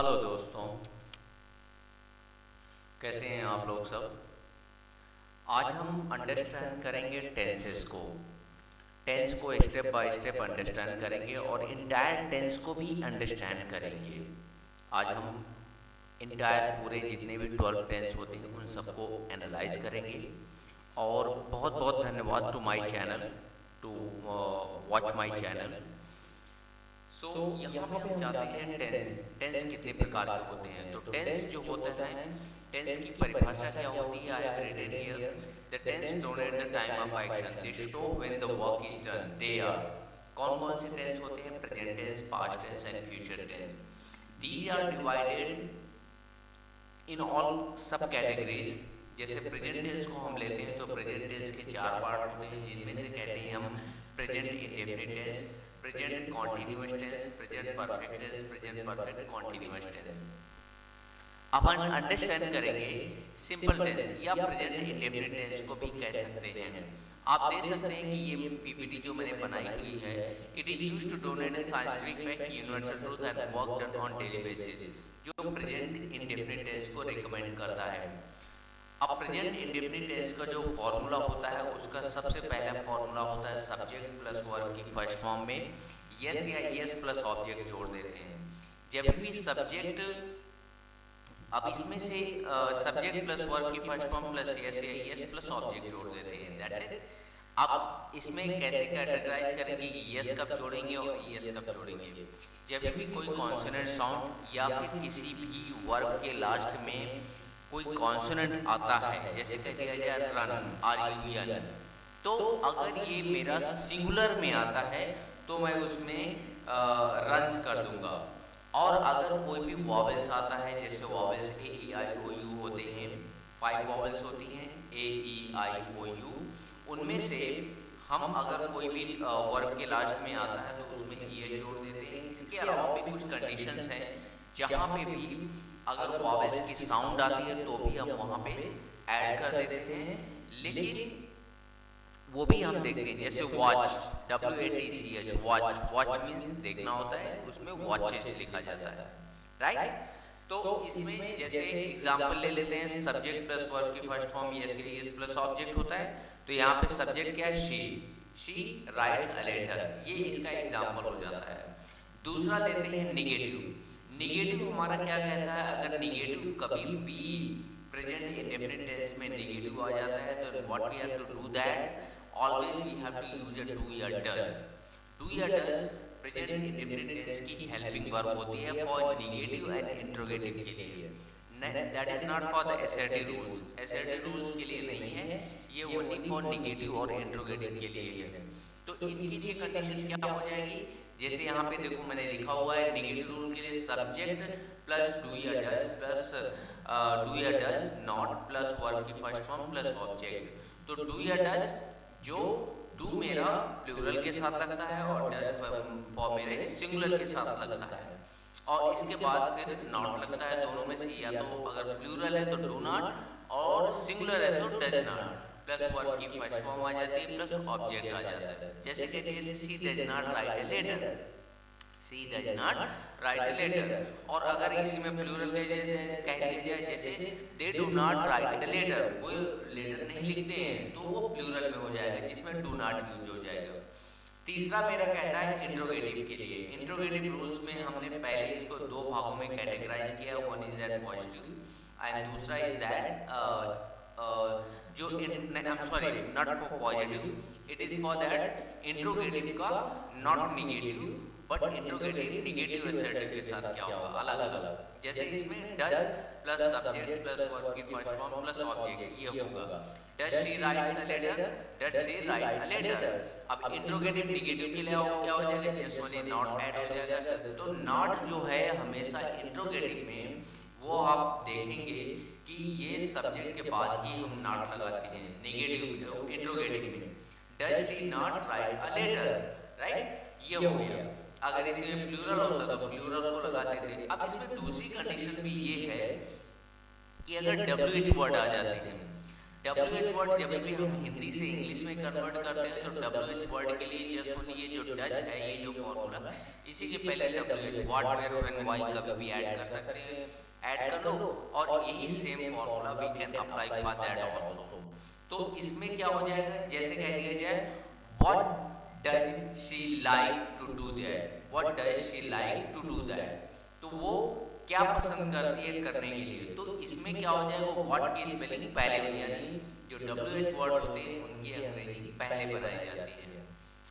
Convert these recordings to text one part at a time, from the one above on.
Hello दोस्तों, कैसे हैं आप लोग सब। आज हम अंडरस्टैंड करेंगे टेंसेस को। टेंस को स्टेप बाय स्टेप अंडरस्टैंड करेंगे और इंटायर टेंस को भी अंडरस्टैंड करेंगे। आज हम इंटायर पूरे जितने भी 12 टेंस होते हैं उन सबको एनालाइज करेंगे। और बहुत बहुत धन्यवाद to my channel, to watch my channel. यहाँ पे हम जाते हैं टेंस। टेंस कितने प्रकार के होते हैं, तो टेंस जो होता है, टेंस की परिभाषा क्या होती है, I have written here. The tense donate the time of action, they show when the work is done, they are. कौन कौन से टेंस होते हैं? Present tense, past tense and future tense. These are divided in all sub categories. जैसे present tense को हम लेते हैं तो प्रेजेंट टेंस के चार पार्ट होते हैं, जिनमें से कहते हैं हम present indefinite tense, present continuous tense, present perfect tense, present perfect continuous tense. अब हम अंडरस्टैंड करेंगे सिंपल टेंस या प्रेजेंट इंडेफिनिट टेंस को भी कह सकते हैं। आप देख सकते हैं कि ये पीपीटी जो मैंने बनाई हुई है, it is used to donate scientific fact, universal truth and work done on daily basis, जो प्रेजेंट इंडेफिनिट टेंस को रिकमेंड करता है। अब प्रेजेंट इंडेफिनिट टेंस का जो फॉर्मूला होता है, उसका सबसे पहला फॉर्मूला होता है सब्जेक्ट प्लस वर्ब की फर्स्ट फॉर्म में यस या यस प्लस ऑब्जेक्ट जोड़ देते हैं। जब भी सब्जेक्ट, अब इसमें से सब्जेक्ट प्लस वर्ब की फर्स्ट फॉर्म प्लस यस या यस प्लस ऑब्जेक्ट जोड़ देते हैं, दैट्स इट। अब इसमें कैसे कैटेगराइज करेंगे कि यस कब जोड़ेंगे और यस कब जोड़ेंगे? जब भी कोई कॉन्सोनेंट साउंड या फिर किसी भी वर्ब के लास्ट में कोई कॉन्सोनेंट आता है, जैसे कह दिया जाए रन, आर यू एन, तो अगर ये मेरा सिंगुलर में आता है तो मैं उसमें रन्स कर दूंगा। और अगर कोई भी वॉवेल्स आता है, जैसे vowels A E I O you होते हैं, 5 वॉवेल्स होती हैं ए ई आई ओ यू, उनमें से हम अगर कोई भी वर्ब के लास्ट में आता है तो उसमें ई जोड़ देते हैं। इसके अलावा भी कुछ कंडीशंस हैं जहाँ पे भी अगर वॉवेल्स की साउंड आती है तो भी हम वहाँ पे ऐड कर देते हैं, लेकिन वो भी हम देखते हैं। जैसे watch, WATCH, watch, watch means देखना होता है, उसमें वॉचेज लिखा जाता है, राइट। तो इसमें जैसे एग्जांपल ले लेते हैं, सब्जेक्ट प्लस वर्ब की first form yes yes plus object होता है, तो यहाँ पे सब्जेक्ट क्या है? शी राइट्स अ लेटर, ये इसका एग्जांपल हो जाता है। दूसरा लेते हैं निगेटिव। निगेटिव हमारा क्या कहता है? अगर निगेटिव कभी भी प्रेजेंट इंडेफिनिट टेंस में निगेटिव आ जाता है तो what we have to do that, always we have to use a do या does। do या does प्रेजेंट इंडेफिनिट टेंस की हेल्पिंग वर्ब होती है फॉर नेगेटिव एंड इंट्रोगेटिव के लिए। That is not for the SRT rules, SRT rules के लिए नहीं है, ये ओनली फॉर नेगेटिव और इंट्रोगेटिव के लिए है। तो इनके लिए कंडीशन क्या हो जाएगी? जैसे यहाँ पे देखो मैंने लिखा हुआ है नेगेटिव रूल के लिए सब्जेक्ट प्लस डू या डज प्लस डू या डज नॉट प्लस वर्ब की फर्स्ट फॉर्म प्लस ऑब्जेक्ट। तो डू या डज, जो डू मेरा प्लूरल के साथ लगता है और डज फॉर मेरे सिंगुलर के साथ लगता है, और इसके बाद फिर नॉट लगता है। दोनों में से या तो अगर प्लूरल है तो डू नॉट और सिंगुलर है तो डज नॉट, प्लस वर्ब की फर्स्ट फॉर्म आ जाती है प्लस ऑब्जेक्ट आ जाता है। जैसे कहते हैं she does not write a letter, she does not write a letter. और अगर इसी में प्लूरल कह दिया जाए, जैसे they do not write a letter, वो लेटर नहीं लिखते हैं, तो वो प्लूरल में हो जाएगा जिसमें डू नॉट यूज हो जाएगा। तीसरा मेरा कहता है इंट्रोगेटिव के लिए। इंट्रोगेटिव रूल्स में हमने पहले इसको दो भागों में कैटेगराइज किया, one is that positive and दूसरा इज दैट जो I am sorry not for positive, it is for that interrogative का not negative, but interrogative negative assertive के साथ क्या होगा, अलग अलग। जैसे इसमें does plus subject plus verb की फर्स्ट फॉर्म प्लस ऑब्जेक्ट, ये होगा does she writes a letter, does she write a letter. अब इंट्रोगेटिव निगेटिव के लिए क्या हो जाएगा? जस्ट ओनली नॉट ऐड हो जाएगा। तो नॉट जो है हमेशा इंट्रोगेटिव में, वो आप देखेंगे कि ये सब्जेक्ट के बाद ही हम नॉट लगाते हैं नेगेटिव इंट्रोगेटिव में। Does she not write a letter, right, ये हो गया। अगर इसमें प्लूरल होता तो प्लूरल को लगाते थे। अब इसमें दूसरी कंडीशन भी ये है कि अगर WH वर्ड आ जाते हैं, WH वर्ड जब भी हम हिंदी से इंग्लिश में कन्वर्ट करते हैं तो WH वर्ड के लिए जस्ट ओनली ये जो डच है, ये जो फॉर्मूला, इसी के पहले WH what where when why कभी भी ऐड कर सकते हैं, ऐड कर लो, और यही same formula we can apply for that also. तो इसमें क्या हो जाएगा, जैसे कह दिया जाए what does she like to do that, what does she like to do that, तो वो क्या पसंद करती है करने के लिए। तो इसमें क्या हो जाएगा, व्हाट की स्पेलिंग पहले हो, यानी जो WH वर्ड होते हैं उनकी अंग्रेजी पहले बनाई जाती है।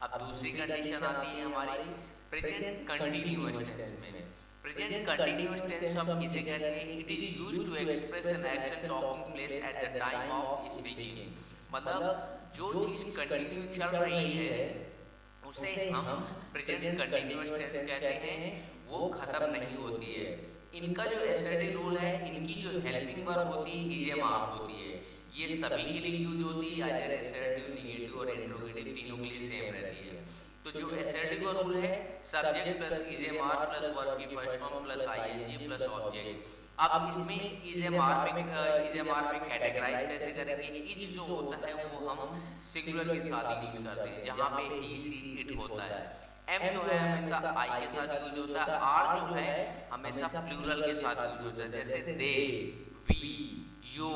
अब दूसरी कंडीशन आती है हमारी प्रेजेंट कंटीन्यूअस टेंस में। प्रेजेंट कंटीन्यूअस टेंस हम किसे कहते हैं, it is used to express an action talking place at the time of speaking, मतलब जो चीज कंटिन्यू चल रही है उसे हम प्रेजेंट कंटीन्यूअस टेंस कहते हैं, वो खत्म नहीं होती है। इनका जो एसआरटी रूल है, इनकी जो हेल्पिंग वर्ब होती है इज मार्क होती है, ये सभी के लिए यूज होती है, आइदर एसआरटिव, नेगेटिव और इंट्रोगेटिव तीनों के लिए सेम रहती है। तो जो एसआरटी का रूल है, subject plus is mark plus verb की first form plus ING plus object. अब इसमें इज मार्क में कैटेगराइज कैसे करेंगे, इज जो होता है वो हम सिंगुलर के साथ यूज करते हैं, जहां पे ही सी इट होता है। एम जो है हमेशा आई के साथ यूज होता है, आर जो है हमेशा प्लूरल के साथ यूज होता है, जैसे दे, वी, यू,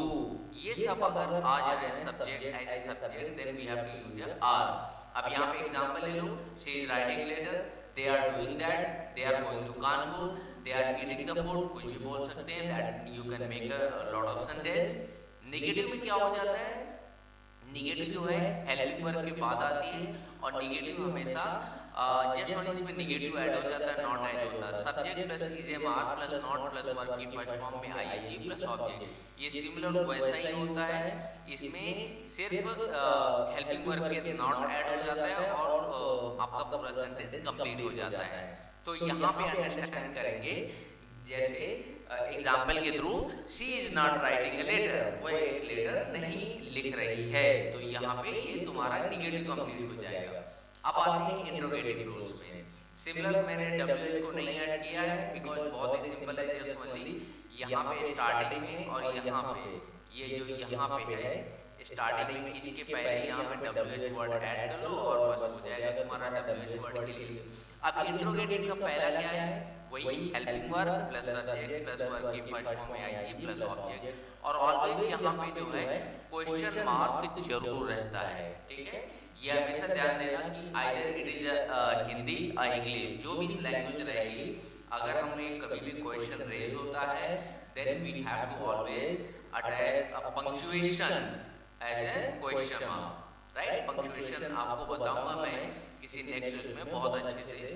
ये सब अगर आ जाए subject as a subject, then we have to use are. अब यहाँ पे एग्जांपल ले लो, she is writing letter, they are doing that, they are going to Kanpur, they are eating the food, कुछ भी बोल सकते हैं, that you can make a lot of sentence. Negative में क्या हो जाता है, नेगेटिव जो है हेल्पिंग वर्ब के बाद आती है, और नेगेटिव हमेशा जस्ट ओनली इसमें नेगेटिव ऐड हो जाता है, नॉट ऐड होता है। Subject plus is mark plus not plus verb की फर्स्ट फॉर्म में आईएनजी प्लस ऑब्जेक्ट, ये सिमिलर वैसा ही होता है। इसमें सिर्फ हेल्पिंग वर्ब के नॉट ऐड हो जाता है और आपका पूरा सेंटेंस कंप्लीट हो जाता है। तो यहाँ पे अंडरस्टैंड करेंगे, जैसे एग्जाम्पल के through, she is not writing a letter, वो एक लेटर नहीं लिख रही है, तो यहाँ पे ये तुम्हारा नेगेटिव कंप्लीट हो जाएगा। अब आते हैं इंट्रोगेटिव रूल्स में। सिमिलर मैंने WH को नहीं ऐड किया है बिकॉज बहुत ही सिंपल है, जस्ट ओनली यहाँ पे स्टार्टिंग में और यहाँ पे, ये जो यहाँ पे है स्टार्टिंग में, इसके पहले यहाँ पे WH वर्ड ऐड कर लो और बस हो जाएगा तुम्हारा WH वर्ड के लिए। अब इंट्रोगेटिव का पहला क्या है, वही helping verb plus subject plus verb की फर्स्ट फॉर्म में आएगी प्लस ऑब्जेक्ट, और ऑलवेज यहाँ पे जो है क्वेश्चन मार्क जरूर रहता है, ठीक है। ये हमेशा ध्यान देना कि आइदर इट इज हिंदी और इंग्लिश, जो भी लैंग्वेज रहेगी, अगर हमें कभी भी क्वेश्चन रेज होता है, then we have to always attach a punctuation as a question mark, right. Punctuation आपको बताऊंगा मैं किसी नेक्स्ट उसमें बहुत अच्छे से।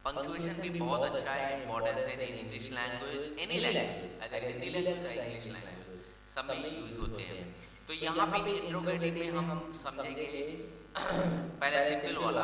पंक्चुएशन भी बहुत अच्छा है, इंपॉर्टेंस है in English language, any language, अगर हिंदी लैंग्वेज या इंग्लिश लैंग्वेज, सब में यूज होते हैं। तो यहाँ पे इंट्रोगेटिव में हम समझेंगे पहले सिंपल वाला,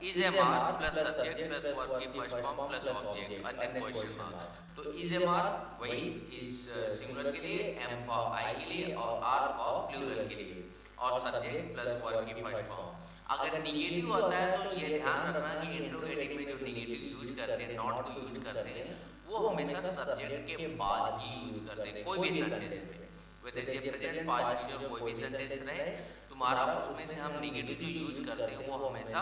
is a mark plus subject plus verb की फर्स्ट फॉर्म प्लस ऑब्जेक्ट और देन क्वेश्चन मार्क। तो इज ए मार्क वही इज सिंगुलर के लिए, एम फॉर आई के लिए और आर फॉर प्लूरल के लिए, और सब्जेक्ट प्लस वर्ब की फर्स्ट फॉर्म। अगर निगेटिव होता है तो ये ध्यान रखना कि इंट्रोगेटिव में जो निगेटिव यूज करते हैं, नॉट को यूज करते हैं, वो हमेशा सब्जेक्ट के बाद ही यूज करते हैं कोई भी सेंटेंस में, वेदर ये प्रेजेंट पास्ट फ्यूचर कोई भी सेंटेंस रहे तुम्हारा, उसमें से हम नेगेटिव जो यूज करते हैं वो हमेशा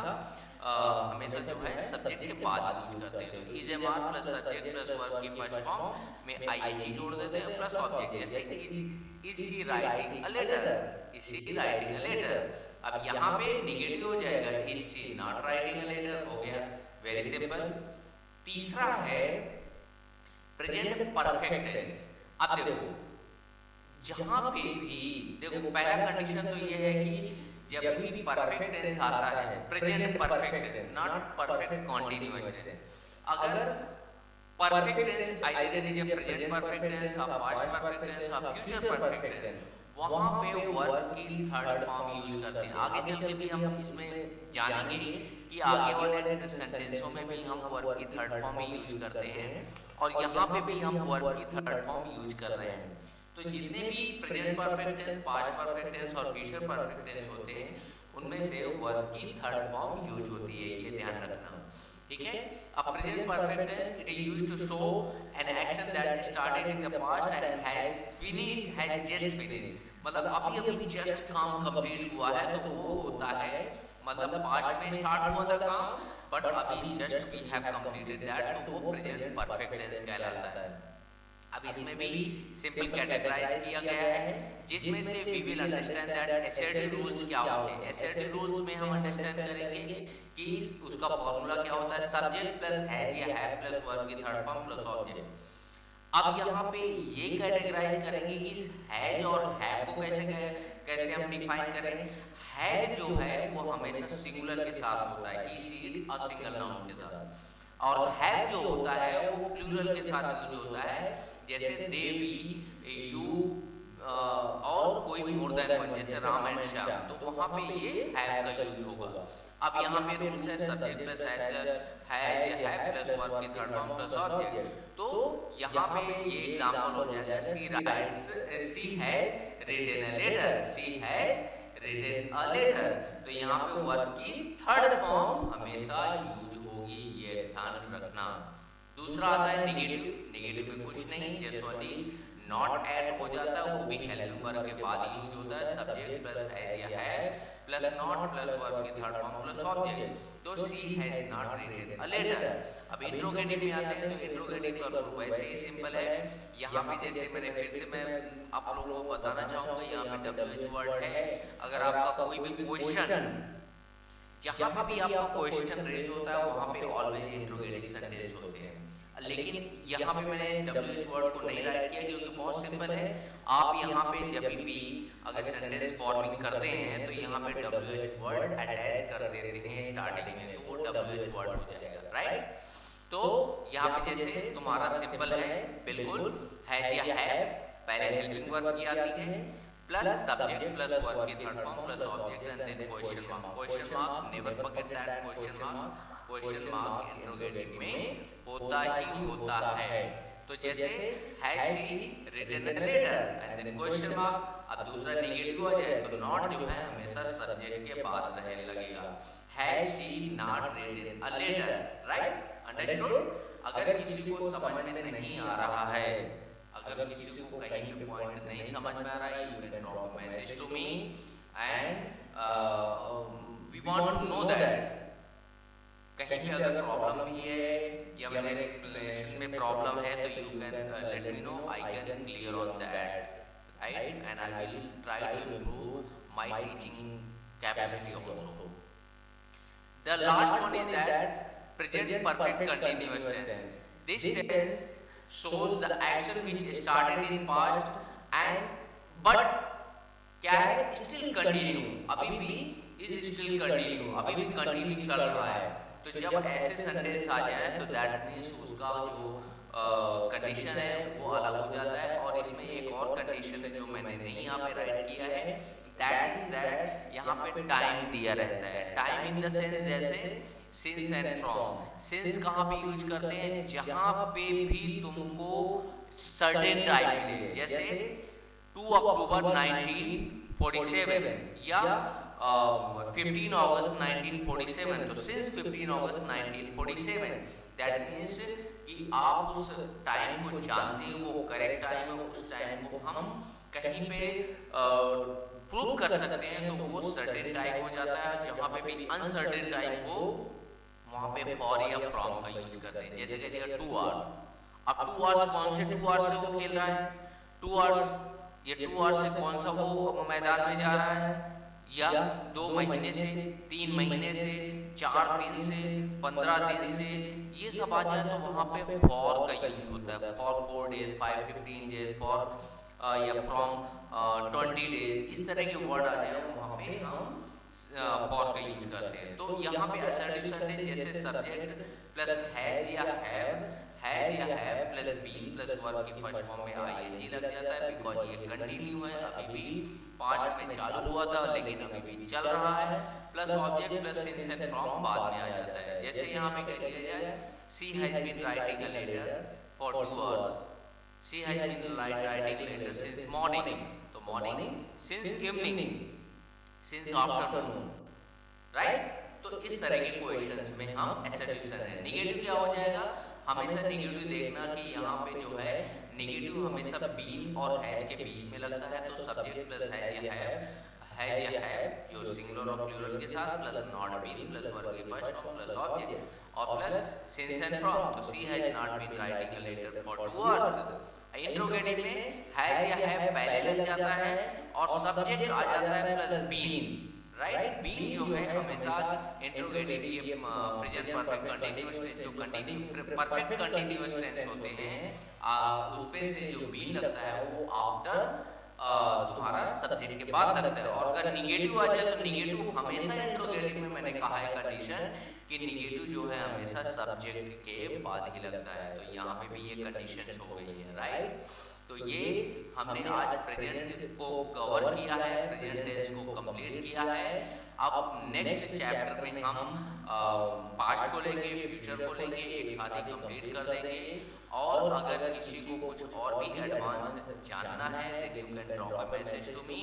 जो है सब्जेक्ट के बाद यूज करते हैं। तो is a mark plus subject plus verb की फर्स्ट फॉर्म में आईएनजी जोड़ देते हैं प्लस ऑब्जेक्ट, जैसे is she writing a letter, is she writing a letter. अब यहाँ पे नेगेटिव हो जाएगा, is she not writing a letter, हो गया, वेरी सिंपल। तीसरा है प्रेजेंट परफेक्ट टेंस। अब देखो जहां पे भी देखो, पहला कंडीशन तो ये है कि जब भी परफेक्ट टेंस आता है, present perfect tense, not perfect continuous tense. अगर perfect tense either it is a present perfect tense और पास्ट परफेक्ट टेंस और फ्यूचर परफेक्ट टेंस, वहां पे वर्ब की थर्ड फॉर्म यूज करते हैं। आगे चल के भी हम इसमें जानेंगे कि आगे वाले सेंटेंसों में भी हम वर्ब की थर्ड फॉर्म ही यूज करते हैं, और यहाँ पे भी हम वर्ब की थर्ड फॉर्म यूज कर रहे हैं। तो जितने भी present perfect tense, past perfect tense और फ्यूचर परफेक्ट टेंस होते हैं, उनमें से वर्ब की थर्ड फॉर्म यूज होती है, ये ध्यान रखना, ठीक है। अब present perfect tense it is used to show an action that started in the past and has just finished, मतलब अभी अभी जस्ट काम कंप्लीट हुआ है, तो वो होता है मतलब पास्ट में स्टार्ट हुआ था काम बट अभी just we have completed that, तो वो प्रेजेंट परफेक्ट टेंस कहलाता है। अब इसमें भी सिंपल कैटेगराइज किया गया है, जिसमें से we will understand that SAD rules क्या होते हैं। एसएडी रूल्स में हम अंडरस्टैंड करेंगे कि उसका फॉर्मूला क्या होता है, सब्जेक्ट प्लस हैज या हैव प्लस वर्ब की थर्ड फॉर्म प्लस ऑब्जेक्ट। अब यहाँ पे ये कैटेगराइज करेंगे कि हैज और हैव को कैसे हम डिफाइन करें। हैज जो है वो हमेशा सिंगुलर के साथ होता है, ही शी इट और सिंगल नाउन के साथ, और हैव जो होता है वो प्लूरल के साथ यूज होता है, जैसे दे वी यू और कोई मोर देन वन, जैसे राम एंड श्याम, तो वहां पे ये हैव का यूज होगा। अब यहाँ पे रूल्स है सब्जेक्ट प्लस हैज या हैव प्लस वर्ब की थर्ड फॉर्म प्लस ऑब्जेक्ट। तो यहाँ पे ये एग्जांपल हो जाएगा, she has written a letter, she has written a letter. तो यहाँ पे वर्ब की थर्ड फॉर्म हमेशा यूज होगी, ये ध्यान रखना। दूसरा आता है निगेटिव। निगेटिव में कुछ नहीं, जस्ट ओनली नॉट एट हो जाता है, वो भी हेल्पिंग वर्ब के बाद यूज होता है, सब्जेक्ट प्लस हैज या have plus not plus verb की थर्ड फॉर्म प्लस ऑब्जेक्ट। तो she has not written a letter. अब इंट्रोगेटिव में आते हैं, तो इंट्रोगेटिव का रूल वैसे ही सिंपल है। यहाँ पे जैसे मैंने फिर से मैं आप लोगों को बताना चाहूंगा, यहाँ पे WH वर्ड है। अगर आपका कोई भी क्वेश्चन, जहां पे भी आपका क्वेश्चन रेज होता है वहां पे ऑलवेज इंट्रोगेटिव सेंटेंस होते हैं। लेकिन यहाँ पे मैंने WH वर्ड को नहीं राइट किया क्योंकि बहुत सिंपल है। आप यहाँ पे जब भी अगर सेंटेंस फॉर्मिंग करते हैं तो यहाँ पे WH वर्ड अटैच कर देते हैं स्टार्टिंग में, तो वो WH वर्ड हो जाएगा, राइट। तो यहाँ पे जैसे तुम्हारा सिंपल है बिल्कुल, हैज या हैव पहले हेल्पिंग वर्ब की आती है, प्लस सब्जेक्ट प्लस वर्ब की third form plus object and then question mark. Question mark never forget that question mark. Question mark interrogative में होता ही होता है। तो जैसे has she written a letter and then question mark. अब दूसरा नेगेटिव हो जाए तो नॉट जो है हमेशा सब्जेक्ट के बाद रहने लगेगा, has she not written a letter, right, understood. अगर किसी को समझ में नहीं आ रहा है, अगर किसी को कहीं पे पॉइंट नहीं समझ में आ रहा है, you can drop a message to me and we want to know that. कहीं पे अगर प्रॉब्लम भी है या मेरे एक्सप्लेनेशन में प्रॉब्लम है तो you can let me know, I can clear on that, right, and I will try to improve my teaching capacity also. The last one is that present perfect continuous tense. This tense shows the action which started in past and but क्या है, still continue, अभी भी is still continue, अभी भी continue चल रहा है। तो जब ऐसे सेंटेंस आ जाए तो दैट मीन्स उसका जो कंडीशन है वो अलग हो जाता है। और इसमें एक और कंडीशन है जो मैंने नहीं यहाँ पे राइट किया है, दैट इज दैट यहाँ पे टाइम दिया रहता है। टाइम इन द सेंस जैसे सिंस एंड फ्रॉम। सिंस कहाँ पे यूज करते हैं, जहां पे भी तुमको सर्टेन टाइम मिले, जैसे 2 अक्टूबर 1947 या 15 अगस्त 1947, तो सिंस 15 अगस्त 1947 दैट मीन्स कि आप उस टाइम को जानते हो, वो करेक्ट टाइम है, उस टाइम को हम कहीं पे प्रूव कर सकते हैं, तो वो सर्टेन टाइम हो जाता है। जहां पे भी अनसर्टेन टाइम हो वहां पे फॉर या फ्रॉम का यूज करते हैं। जैसे कह दिया 2 आवर, अब 2 आवर्स कौन से 2 आवर्स से वो खेल रहा है, 2 आवर्स, ये 2 आवर्स से कौन सा वो मैदान में जा रहा है, या 2 महीने से, 3 महीने से, 4 दिन से, 15 दिन से, ये सब आ जाए तो वहां पे फॉर का यूज होता है। फॉर 4 डेज, 5, 15 डेज, फॉर या फ्रॉम 20 डेज, इस तरह के वर्ड आ जाए वहां पे हम फॉर का यूज करते हैं। तो यहाँ पे असर्टिव सेंटेंस जैसे सब्जेक्ट प्लस हैज या have plus been plus verb की फर्स्ट फॉर्म में आईएनजी लग जाता है, बिकॉज ये कंटिन्यू है, अभी भी पास्ट में चालू हुआ था लेकिन अभी भी चल रहा है, plus object plus since and from बाद में आ जाता है। जैसे यहाँ पे कह दिया जाए she has been writing a letter for 2 hours, she has been writing letter since morning, तो morning, since evening, since afternoon, right. तो इस तरह के क्वेश्चंस में हम एसर्टिव सेंटेंस। नेगेटिव क्या हो जाएगा, हमेशा निगेटिव देखना कि यहाँ पे जो है निगेटिव हमेशा बीन और हैज के बीच में लगता है, तो सब्जेक्ट प्लस हैज या हैव जो सिंगुलर और प्लूरल के साथ, plus not been plus verb के फर्स्ट फॉर्म प्लस ऑब्जेक्ट और प्लस सिंस एंड फ्रॉम। तो she has not been writing a letter for 2 hours. Interrogative में हैज या हैव पहले लग जाता है और सब्जेक्ट आ जाता है प्लस बीन, राइट। बीन जो है हमेशा इंट्रोगेटिव ये प्रेजेंट परफेक्ट कंटीन्यूअस टेंस, जो परफेक्ट कंटीन्यूअस टेंस होते हैं उसमें से जो बीन लगता है वो आफ्टर तुम्हारा सब्जेक्ट के बाद लगता है। और अगर निगेटिव आ जाए तो निगेटिव हमेशा इंट्रोगेटिव में मैंने कहा है कंडीशन कि निगेटिव जो है हमेशा सब्जेक्ट के बाद ही लगता है। तो यहाँ पे भी ये कंडीशन हो गई है, राइट। तो ये हमने आज प्रेजेंट को कवर किया है, प्रेजेंट टेंस को कंप्लीट किया है। अब नेक्स्ट चैप्टर में हम पास्ट को लेंगे, फ्यूचर को लेंगे, एक साथ ही कंप्लीट कर देंगे। और अगर किसी को कुछ और भी एडवांस जानना है then you can drop a message to me.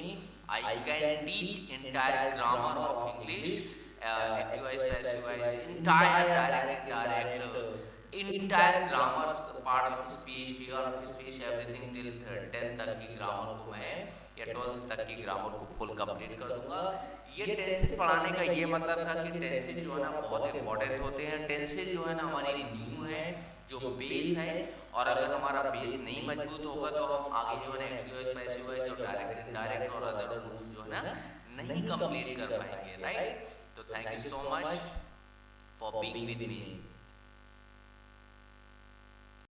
I can teach entire grammar of English, active voice, passive voice, entire direct indirect, entire grammar part of speech, figure of speech, everything till 10th तक की grammar को मैं या 12th तक की grammar को full complete कर दूंगा। ये टेंसेस पढ़ाने का ये मतलब था कि टेंसेस जो है ना बहुत इंपॉर्टेंट होते हैं। टेंसेस जो है ना हमारी न्यू है, जो बेस है, और अगर हमारा बेस नहीं मजबूत होगा तो हम आगे जो है ना एक्टिव वॉइस, पैसिव वॉइस, जो डायरेक्ट इनडायरेक्ट और अदर रूल्स जो है ना नहीं कंप्लीट कर पाएंगे, राइट। तो thank you so much for being with me.